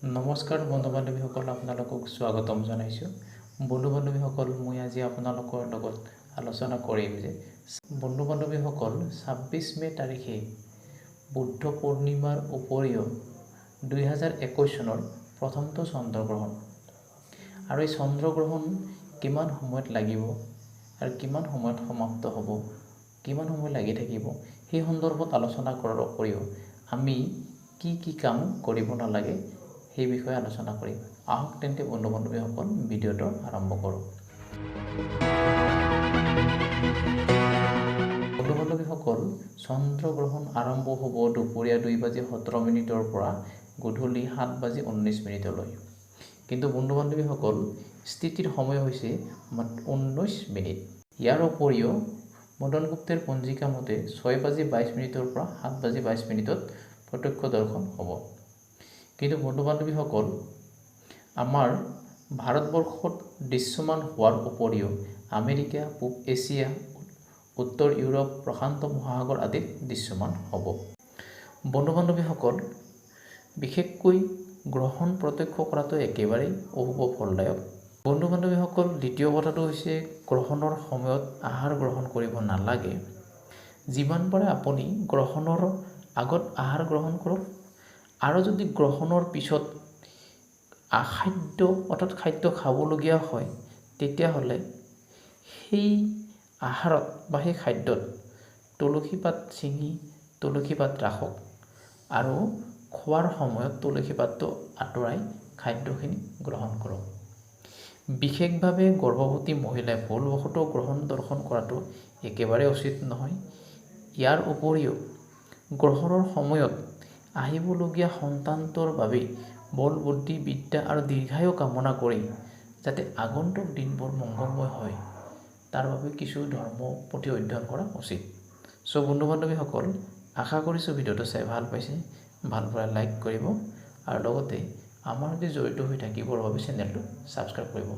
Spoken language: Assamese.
নমস্কাৰ বন্ধু বান্ধৱীসকল, আপোনালোকক স্বাগতম জনাইছোঁ। বন্ধু বান্ধৱীসকল, মই আজি আপোনালোকৰ লগত আলোচনা কৰিম যে বন্ধু বান্ধৱীসকল ২৬ মে তাৰিখে বুদ্ধ পূৰ্ণিমাৰ উপৰিও ২০২১ চনৰ প্ৰথমটো চন্দ্ৰগ্ৰহণ, আৰু এই চন্দ্ৰগ্ৰহণ কিমান সময়ত লাগিব আৰু কিমান সময়ত সমাপ্ত হ'ব, কিমান সময় লাগি থাকিব, সেই সন্দৰ্ভত আলোচনা কৰাৰ উপৰিও আমি কি কাম কৰিব নালাগে সেই বিষয়ে আলোচনা কৰিম। আহক তেন্তে বন্ধু বান্ধৱীসকল ভিডিঅ'টো আৰম্ভ কৰোঁ। বন্ধু বান্ধৱীসকল, চন্দ্ৰগ্ৰহণ আৰম্ভ হ'ব দুপৰীয়া ২:১৭ পৰা গধূলি ৭:১৯ কিন্তু বন্ধু বান্ধৱীসকল, স্থিতিৰ সময় হৈছে মাত্ৰ ১৯ মিনিট। ইয়াৰ উপৰিও মদন গুপ্তেৰ পঞ্জিকা মতে ৬:২২ পৰা ৭:২২ প্ৰত্যক্ষ দৰ্শন হ'ব। কিন্তু বন্ধু বান্ধৱীসকল, আমাৰ ভাৰতবৰ্ষত দৃশ্যমান হোৱাৰ উপৰিও আমেৰিকা, পূব এছিয়া, উত্তৰ ইউৰোপ, প্ৰশান্ত মহাসাগৰ আদিত দৃশ্যমান হ'ব। বন্ধু বান্ধৱীসকল, বিশেষকৈ গ্ৰহণ প্ৰত্যক্ষ কৰাটো একেবাৰেই অশুভ ফলদায়ক। বন্ধু বান্ধৱীসকল, দ্বিতীয় কথাটো হৈছে গ্ৰহণৰ সময়ত আহাৰ গ্ৰহণ কৰিব নালাগে। যিমান পাৰে আপুনি গ্ৰহণৰ আগত আহাৰ গ্ৰহণ কৰক, আৰু যদি গ্ৰহণৰ পিছত খাদ্য খাবলগীয়া হয়, তেতিয়াহ'লে সেই আহাৰত বা সেই খাদ্যত তুলসী পাত ছিঙি তুলসী পাত ৰাখক, আৰু খোৱাৰ সময়ত তুলসী পাতটো আঁতৰাই খাদ্যখিনি গ্ৰহণ কৰক। বিশেষভাৱে গৰ্ভৱতী মহিলাই ভুলবশতঃ গ্ৰহণ দৰ্শন কৰাটো একেবাৰে উচিত নহয়। ইয়াৰ উপৰিও গ্ৰহণৰ সময়ত আহিবলগীয়া সন্তানটোৰ বাবে বল, বুদ্ধি, বিদ্যা আৰু দীৰ্ঘায়ু কামনা কৰি যাতে আগন্তুক দিনবোৰ মংগলময় হয়, তাৰ বাবে কিছু ধৰ্ম পুথি অধ্যয়ন কৰা উচিত। বন্ধু বান্ধৱীসকল, আশা কৰিছোঁ ভিডিঅ'টো চাই ভাল পাইছে। ভাল পালে লাইক কৰিব, আৰু লগতে আমাৰ সৈতে জড়িত হৈ থাকিবৰ বাবে চেনেলটো ছাবস্ক্ৰাইব কৰিব।